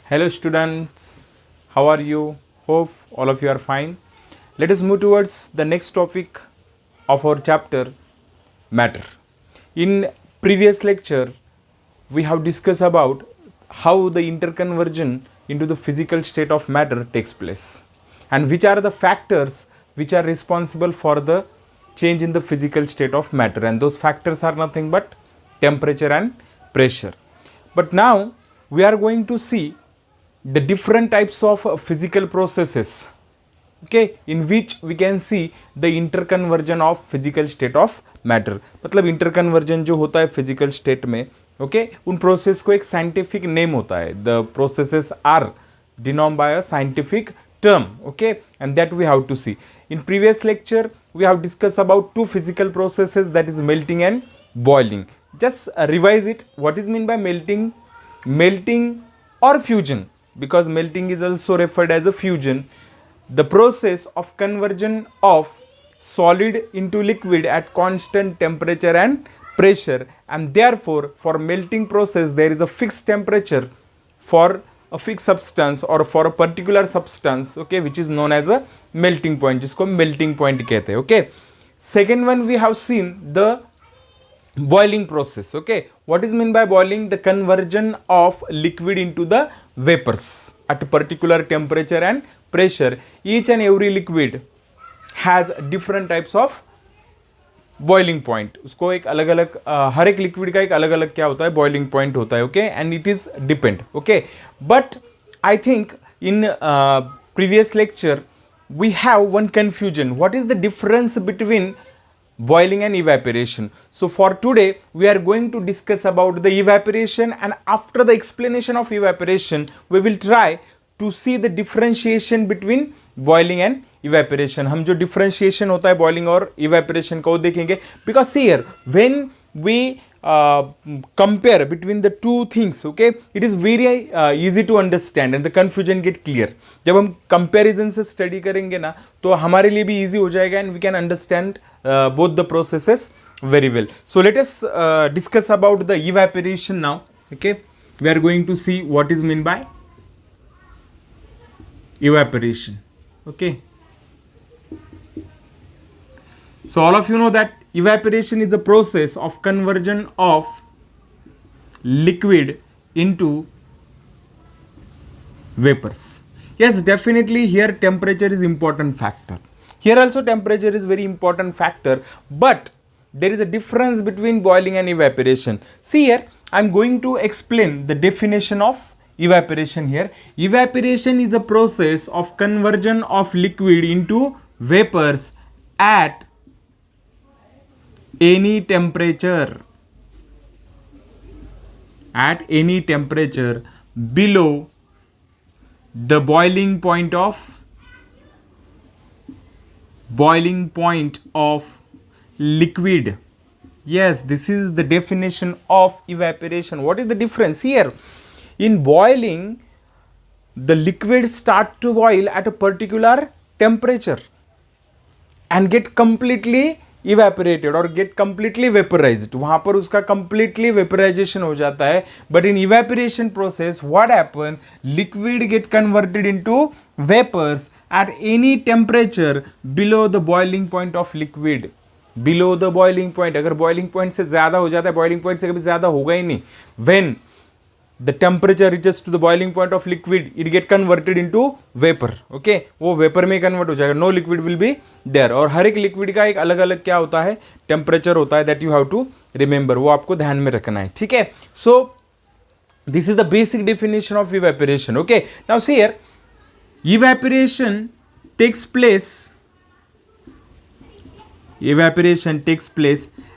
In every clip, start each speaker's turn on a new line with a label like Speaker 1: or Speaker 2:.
Speaker 1: Hello students, how are you? Hope all of you are fine. Let us move towards the next topic of our chapter, matter. In previous lecture, we have discussed about how the interconversion into the physical state of matter takes place and which are the factors which are responsible for the change in the physical state of matter, and those factors are nothing but temperature and pressure. But now we are going to see the different types of physical processes, okay, in which we can see the interconversion of physical state of matter. मतलब interconversion जो होता है physical state में, okay, उन process को एक scientific name होता है. The processes are denoted by a scientific term, okay, and that we have to see. In previous lecture we have discussed about two physical processes, that is melting and boiling. Just revise it. What is meant by melting? Melting or fusion, because melting is also referred as a fusion, the process of conversion of solid into liquid at constant temperature and pressure, and therefore for melting process there is a fixed temperature for a fixed substance or for a particular substance, okay, which is known as a melting point, जिसको melting point कहते हैं, okay. Second one we have seen the boiling process, okay. What is meant by boiling? The conversion of liquid into the vapors at a particular temperature and pressure. Each and every liquid has different types of boiling point. उसको एक अलग अलग हर एक liquid का एक अलग अलग क्या होता है, बॉइलिंग पॉइंट होता है, okay, and it is depend, okay. But I think in previous lecture we have one confusion. What is the difference between boiling and evaporation? So for today we are going to discuss about the evaporation, and after the explanation of evaporation we will try to see the differentiation between boiling and evaporation. हम जो differentiation होता है boiling और evaporation का वो देखेंगे, because here when we compare between the two things, okay, it is very easy to understand and the confusion get clear. जब हम comparison से study करेंगे ना तो हमारे लिए भी easy हो जाएगा and we can understand both the processes very well. So let us discuss about the evaporation now, okay. We are going to see what is meant by evaporation, okay. So all of you know that evaporation is the process of conversion of liquid into vapors. Yes, definitely here temperature is important factor. Here also temperature is very important factor, but there is a difference between boiling and evaporation. See here, I am going to explain the definition of evaporation here. Evaporation is the process of conversion of liquid into vapors at any temperature, below the boiling point of liquid. Yes, this is the definition of evaporation. What is the difference here? In boiling, the liquid start to boil at a particular temperature and get completely evaporated or get completely vaporized. वहाँ पर उसका completely vaporization हो जाता है. But in evaporation process, what happen? Liquid get converted into vapors at any temperature below the boiling point of liquid. Below the boiling point. अगर boiling point से ज़्यादा हो जाता है, boiling point से कभी ज़्यादा होगा ही नहीं. When the temperature reaches to the boiling point of liquid, it get converted into vapor, okay. वो vapor में convert हो जाएगा, no liquid will be there. और हर एक liquid का एक अलग अलग क्या होता है, temperature होता है, that you have to remember, वो आपको ध्यान में रखना है, ठीक है. So this is the basic definition of evaporation, okay. Now see here, evaporation takes place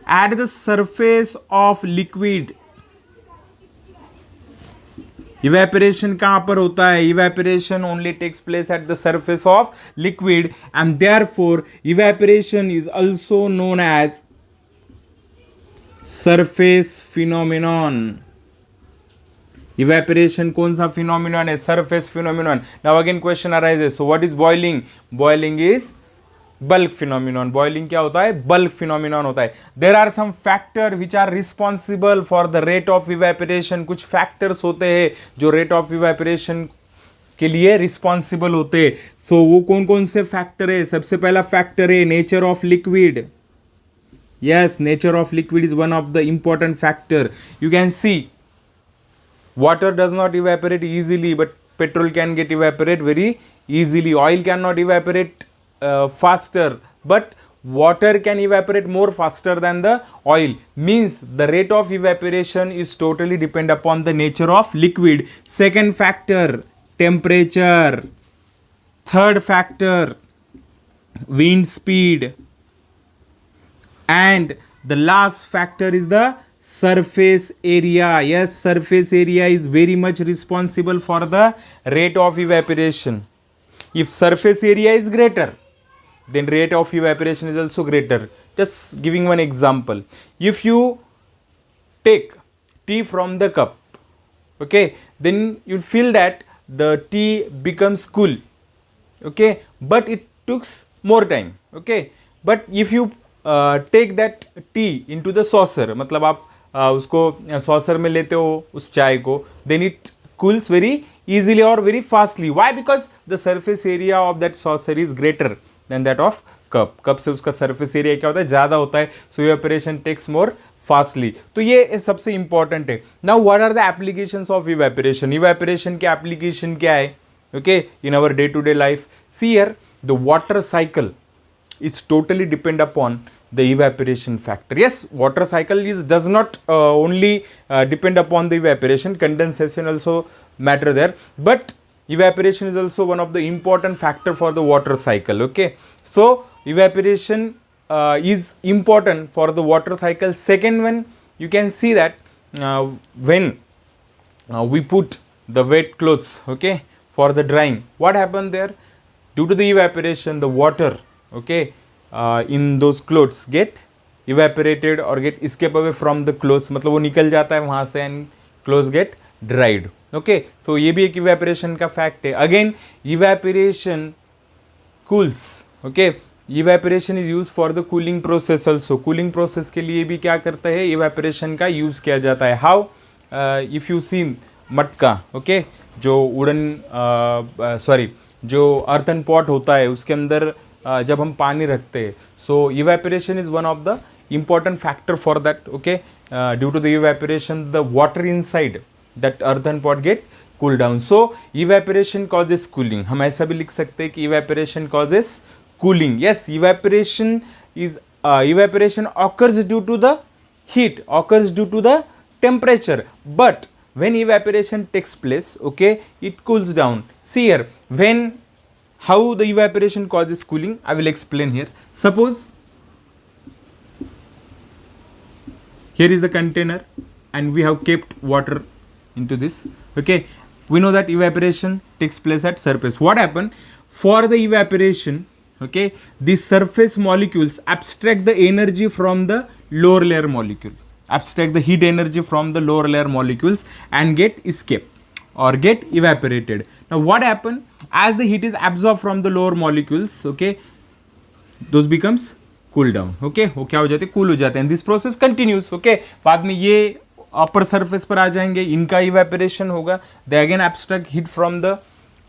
Speaker 1: at the surface of liquid. Evaporation कहाँ पर होता है? Evaporation only takes place at the surface of liquid, and therefore evaporation is also known as surface phenomenon. Evaporation कौन सा phenomenon है? Surface phenomenon. Now again question arises. So what is boiling? Boiling is bulk phenomenon. Boiling क्या होता है? Bulk phenomenon होता है। There are some factor which are responsible for the rate of evaporation. कुछ factors होते हैं जो रेट ऑफ इवेपोरेशन के लिए रिस्पॉन्सिबल होते हैं। सो वो कौन कौन से फैक्टर है? सबसे पहला फैक्टर है nature of liquid. Yes, nature of liquid is one of the important factor. You can see water does not evaporate easily, but petrol can get evaporate very easily. Oil cannot evaporate faster, but water can evaporate more faster than the oil. Means the rate of evaporation is totally depend upon the nature of liquid. Second factor, temperature. Third factor, wind speed. And the last factor is the surface area. Yes, surface area is very much responsible for the rate of evaporation. If surface area is greater, then rate of evaporation is also greater. Just giving one example. If you take tea from the cup, okay, then you feel that the tea becomes cool, okay, but it took more time, okay. But if you take that tea into the saucer, मतलब आप उसको saucer में लेते हो उस चाय को, then it cools very easily और very fastly. Why? Because the surface area of that saucer is greater than that of cup. Cup से उसका सरफेस एरिया क्या होता है? ज़्यादा होता है. So evaporation takes more fastly. तो ये सबसे इंपॉर्टेंट है. Now what are the applications of evaporation? Evaporation के एप्लीकेशन क्या है? Okay, in our day to day life. See here the water cycle is totally depend upon the evaporation factor. Yes, water cycle does not only depend upon the evaporation. Condensation also matter there, but evaporation is also one of the important factor for the water cycle. Okay, so evaporation is important for the water cycle. Second one, you can see that when we put the wet clothes, okay, for the drying, what happened there? Due to the evaporation, the water, okay, in those clothes get evaporated or get escape away from the clothes. मतलब वो निकल जाता है वहाँ से and clothes get dried. Okay, so ये भी एक evaporation का fact है. Again, evaporation cools. Okay, evaporation is used for the cooling process also. Cooling process के लिए भी क्या करता है? evaporation का use किया जाता है. How? If you see मटका, okay, जो वुडन जो earthen pot होता है उसके अंदर जब हम पानी रखते हैं, so evaporation is one of the important factor for that. Okay, due to the evaporation the water inside that earthen pot get cool down. So evaporation causes cooling. हम ऐसा भी लिख सकते हैं कि evaporation causes cooling. Yes, evaporation occurs due to the heat, occurs due to the temperature, but when evaporation takes place, okay, it cools down. See here, when how the evaporation causes cooling, I will explain here. Suppose here is the container and we have kept water into this. Okay, we know that evaporation takes place at surface. What happen? For the evaporation, okay, the surface molecules abstract the energy from the lower layer molecule, abstract the heat energy from the lower layer molecules and get escape or get evaporated. Now what happen? As the heat is absorbed from the lower molecules, okay, those becomes cool down. Okay, वो क्या हो जाते हैं? Cool हो जाते हैं. This process continuous. Okay, बाद में ये अपर सरफेस पर आ जाएंगे, इनका इवेपोरेशन होगा. They again abstract heat from the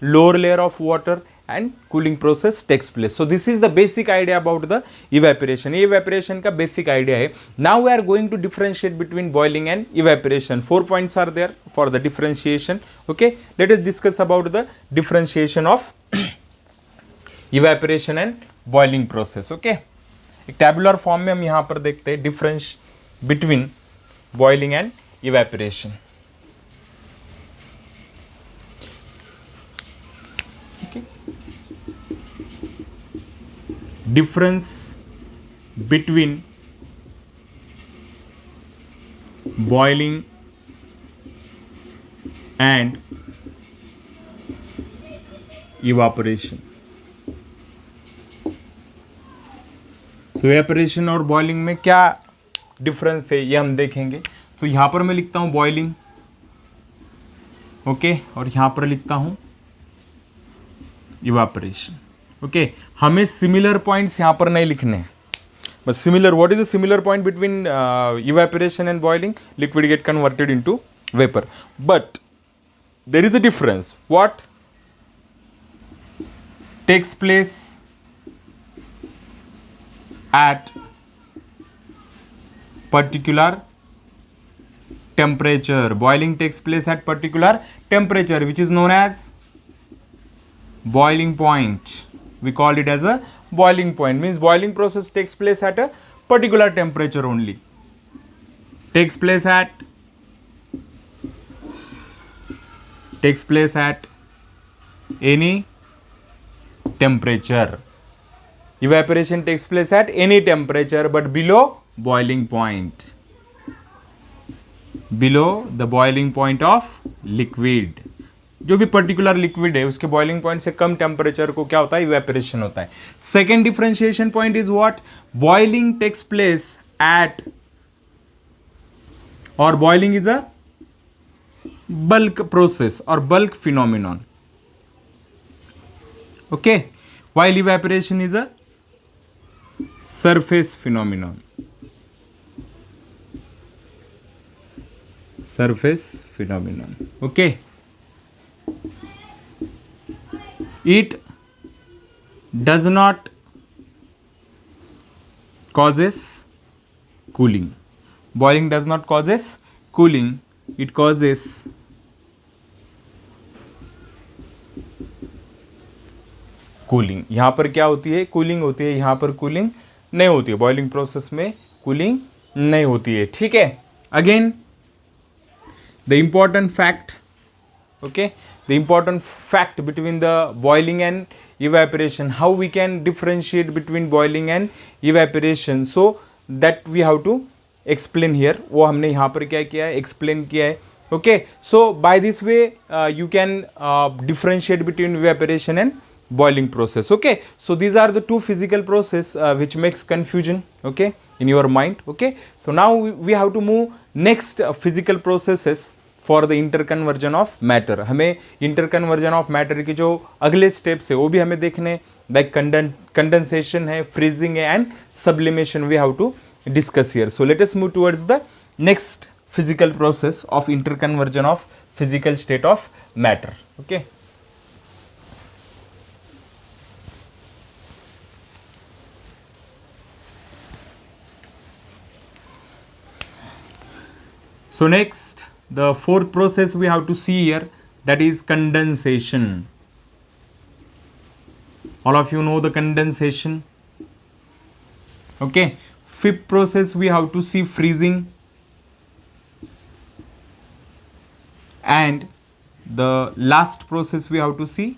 Speaker 1: lower layer of water and cooling process takes place. So this is the basic idea about the evaporation. Evaporation का basic idea है. Now we are going to differentiate between boiling and evaporation. 4 points are there for the differentiation. Okay, let us discuss about the differentiation of evaporation and boiling process. Okay, एक tabular form में हम यहाँ पर देखते हैं difference between boiling and evaporation. Difference between boiling and evaporation. So evaporation और boiling में क्या difference है ये हम देखेंगे. तो यहाँ पर मैं लिखता हूँ boiling, ओके, और यहाँ पर लिखता हूँ evaporation. ओके हमें सिमिलर पॉइंट्स यहाँ पर नहीं लिखने हैं, but similar, what is the similar point between evaporation and boiling? Liquid get converted into vapor, but there is a difference. What takes place at particular temperature? Boiling takes place at particular temperature, which is known as boiling point. We call it as a boiling point. Means boiling process takes place at a particular temperature only. Takes place at any temperature. Evaporation takes place at any temperature but below boiling point. Below the boiling point of liquid. जो भी particular liquid है उसके boiling point से कम temperature को क्या होता है? Evaporation होता है. Second differentiation point is what? Boiling takes place at, और boiling is a bulk process और bulk phenomenon. Okay, while evaporation is a surface phenomenon. Surface phenomenon. Okay, it does not causes cooling. Boiling does not causes cooling, it causes cooling. यहां पर क्या होती है? Cooling होती है. यहां पर कूलिंग नहीं होती है. बॉइलिंग प्रोसेस में कूलिंग नहीं होती है. ठीक है. Again the important fact, okay, the important fact between the boiling and evaporation, how we can differentiate between boiling and evaporation, so that we have to explain here. वो हमने यहाँ पर क्या किया है? explain किया है. okay, so by this way you can differentiate between evaporation and boiling process. okay, so these are the two physical process which makes confusion, okay, in your mind. okay, so now we have to move next physical processes for the inter conversion of matter. हमें inter conversion of matter के जो अगले steps है वो भी हमें देखने, like condensation है, फ्रीजिंग है and sublimation we have to discuss here. So let us move towards the next physical process of inter conversion of physical state of matter. Okay, so next the fourth process we have to see here, that is condensation. All of you know the condensation. okay, fifth process we have to see freezing, and the last process we have to see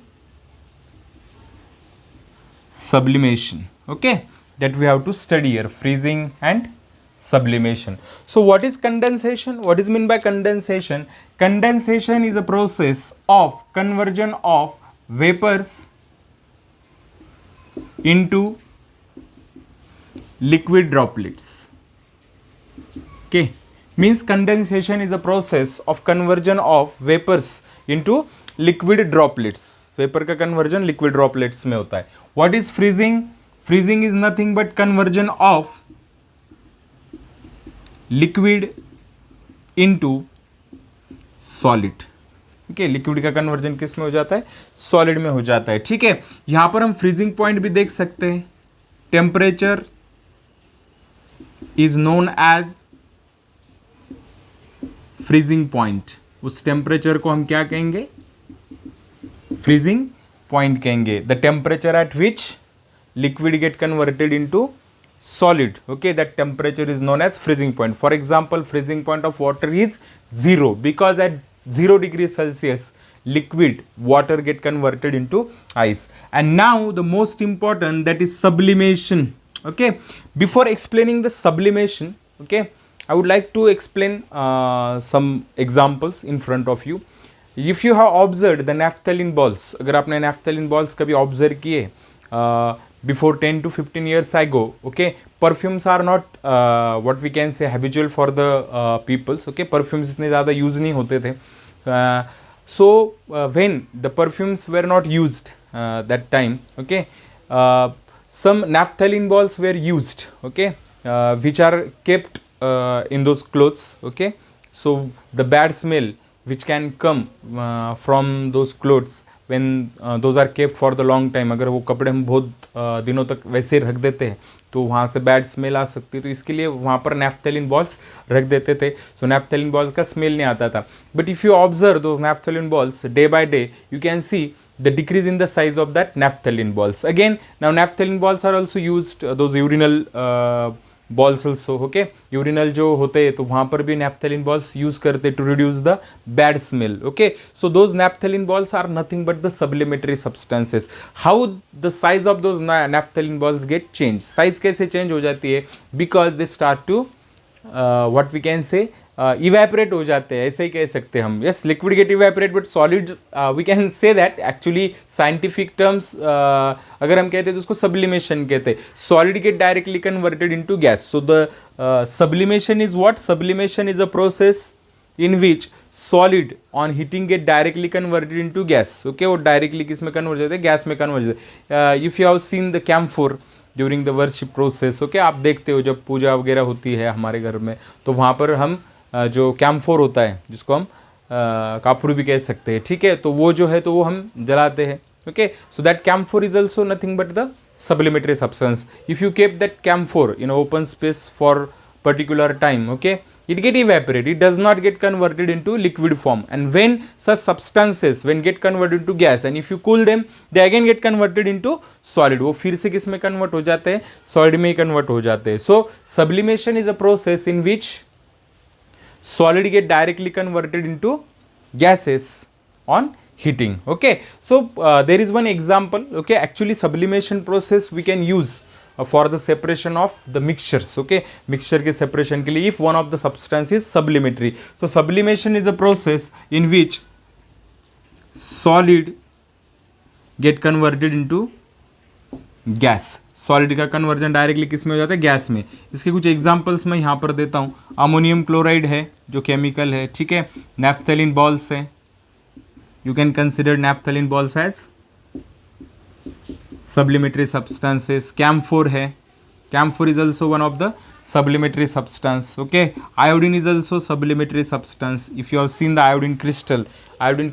Speaker 1: sublimation. okay, that we have to study here, freezing and sublimation. So what is condensation? What is meant by condensation? Condensation is a process of conversion of vapors into liquid droplets. okay, means condensation is a process of conversion of vapors into liquid droplets. vapor का conversion liquid droplets में होता है. what is freezing? freezing is nothing but conversion of liquid into solid. Okay, liquid का conversion किस में हो जाता है? सॉलिड में हो जाता है. ठीक है, यहां पर हम फ्रीजिंग पॉइंट भी देख सकते हैं. Temperature is known as freezing point. उस टेम्परेचर को हम क्या कहेंगे? फ्रीजिंग पॉइंट कहेंगे. The temperature at which liquid get converted into solid. okay, that temperature is known as freezing point. for example, freezing point of water is 0 because at 0 degrees Celsius liquid water get converted into ice. And now the most important, that is sublimation. okay, before explaining the sublimation, okay, I would like to explain some examples in front of you. if you have observed the naphthalene balls, अगर आपने naphthalene balls कभी observe किए before 10 to 15 years ago, okay, perfumes are not what we can say habitual for the peoples. okay, perfumes इतने ज़्यादा use नहीं होते थे. so when the perfumes were not used that time, okay, some naphthalene balls were used, okay, which are kept in those clothes, okay. So the bad smell which can come from those clothes when those are kept for the long time, अगर वो कपड़े हम बहुत दिनों तक वैसे रख देते हैं तो वहाँ से बैड स्मेल आ सकती है, तो इसके लिए वहाँ पर नैफ्थेलिन बॉल्स रख देते थे. सो नैफ्थेलिन बॉल्स का स्मेल नहीं आता था. But if you observe those naphthalene balls day by day, you can see the decrease in the size of that naphthalene balls. Again, now naphthalene balls are also used, those urinal balls also, okay. urinal जो होते हैं तो वहाँ पर भी naphthalene balls use करते to reduce the bad smell, okay. So those naphthalene balls are nothing but the subliminary substances. How the size of those naphthalene balls get changed? Size कैसे change हो जाती है? Because they start to what we can say evaporate हो जाते हैं, ऐसे ही कह सकते हैं हम. Yes, liquid get evaporate, but solid we can say that actually scientific terms अगर हम कहते हैं तो उसको सब्लिमेशन कहते हैं. Solid get directly converted into gas. So the sublimation is what? Sublimation is a process in which solid on heating get directly converted into gas, okay. वो directly किस में कन्वर्ट हो जाते हैं? गैस में कन्वर्ट हो जाते हैं. If you have seen the camphor during the worship process, okay, आप देखते हो जब पूजा वगैरह होती है हमारे घर में तो वहाँ पर हम जो कैम्फोर होता है जिसको हम कापुर भी कह सकते हैं, ठीक है, तो वो जो है तो वो हम जलाते हैं, okay. So that camphor is also nothing but the subliminary substance. If you keep that camphor in open space for particular time, okay, it get evaporated, it does not get converted into liquid form. And when such substances when get converted into gas and if you cool them, they again get converted into solid. वो फिर से किस में convert हो जाते हैं? Solid में ही convert हो जाते हैं. So sublimation is a process in which solid get directly converted into gases on heating, okay. So there is one example, okay. Actually sublimation process we can use for the separation of the mixtures, okay. mixture के separation के लिए if one of the substance is subliminary. So sublimation is a process in which solid get converted into gas. Solid का conversion directly किस में हो जाता है? Gas में. इसके कुछ एग्जांपल्स मैं यहाँ पर देता हूँ. अमोनियम क्लोराइड है जो केमिकल है, ठीक है. नैफ्थेलिन बॉल्स है, you can consider naphthalene balls as subliminary substances. Camphor है, camphor is also one of the subliminary substance, okay. Iodine is also subliminary substance. If you have seen the iodine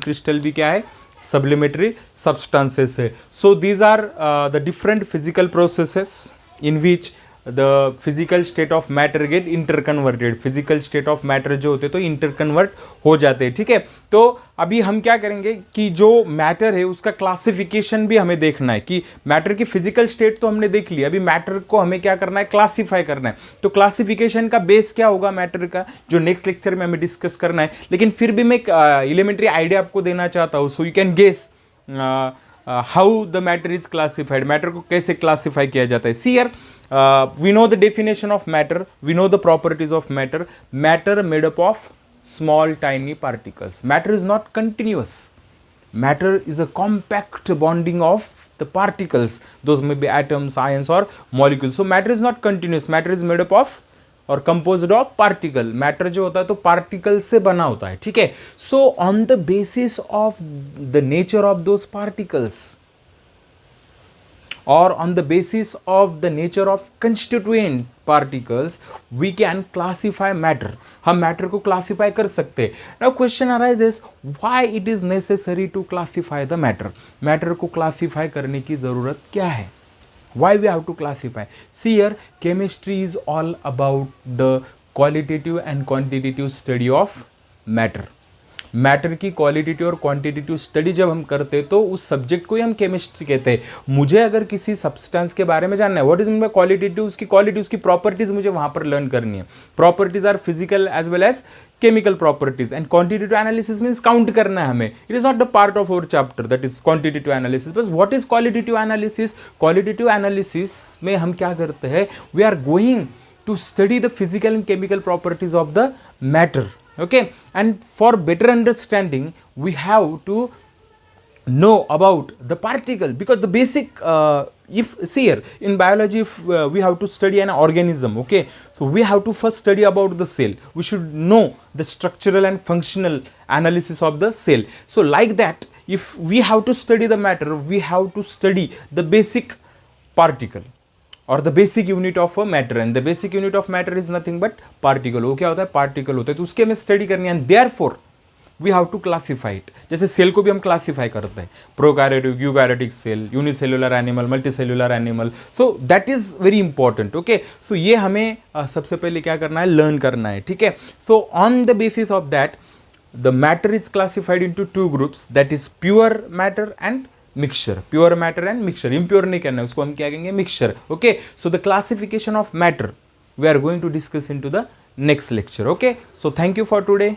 Speaker 1: crystal भी क्या है? Subliminary substances है. So these are the different physical processes in which the physical state of matter get interconverted. physical state of matter जो होते तो interconvert हो जाते हैं, ठीक है. तो अभी हम क्या करेंगे कि जो मैटर है उसका क्लासिफिकेशन भी हमें देखना है कि मैटर की फिजिकल स्टेट तो हमने देख ली, अभी मैटर को हमें क्या करना है? क्लासीफाई करना है. तो क्लासिफिकेशन का बेस क्या होगा मैटर का, जो नेक्स्ट लेक्चर में हमें डिस्कस करना है. लेकिन फिर भी मैं एक एलिमेंट्री आइडिया आपको देना चाहता हूँ. So you can guess how the matter is classified. Matter को कैसे क्लासीफाई किया जाता है? See here, we know the definition of matter, we know the properties of matter. Matter made up of small tiny particles. Matter is not continuous. Matter is a compact bonding of the particles. Those may be atoms, ions or molecules. So matter is not continuous. Matter is made up of और composed of particle. Matter जो होता है तो particle से बना होता है, ठीक है. So on the basis of the nature of those particles or on the basis of the nature of constituent particles we can classify matter. हम matter को classify कर सकते हैं. Now question arises, why it is necessary to classify the matter? matter को classify करने की ज़रूरत क्या है? Why we have to classify? See here, chemistry is all about the qualitative and quantitative study of matter. Matter की qualitative और quantitative study जब हम करते हैं तो उस सब्जेक्ट को ही हम केमिस्ट्री कहते हैं. मुझे अगर किसी सब्सटेंस के बारे में जानना है, what is mean by qualitative, उसकी क्वालिटी, उसकी प्रॉपर्टीज मुझे वहां पर लर्न करनी है. Properties are physical as well as chemical properties. And quantitative analysis means count करना है हमें. It is not the part of our chapter that is quantitative analysis. बस what is qualitative analysis? Qualitative analysis में हम क्या करते हैं? We are going to study the physical and chemical properties of the matter, okay. And for better understanding we have to know about the particle, because the basic if see here in biology, if we have to study an organism, okay, so we have to first study about the cell. We should know the structural and functional analysis of the cell. So like that, if we have to study the matter, we have to study the basic particle और the basic unit of a matter, and the basic unit of matter is nothing but particle. वो क्या होता है? Particle होता है। तो उसके हमें स्टडी करनी है, and therefore we have to classify it. जैसे सेल को भी हम क्लासीफाई करते हैं, prokaryotic, eukaryotic cell, unicellular animal, multicellular animal, so that is very important. Okay, so ये हमें सबसे पहले क्या करना है? लर्न करना है, ठीक है। So on the basis of that the matter is classified into two groups, that is pure matter and mixture, pure matter and mixture। impure नहीं कहना है उसको, हम क्या कहेंगे? mixture। okay, so the classification of matter we are going to discuss into the next lecture। okay, so thank you for today।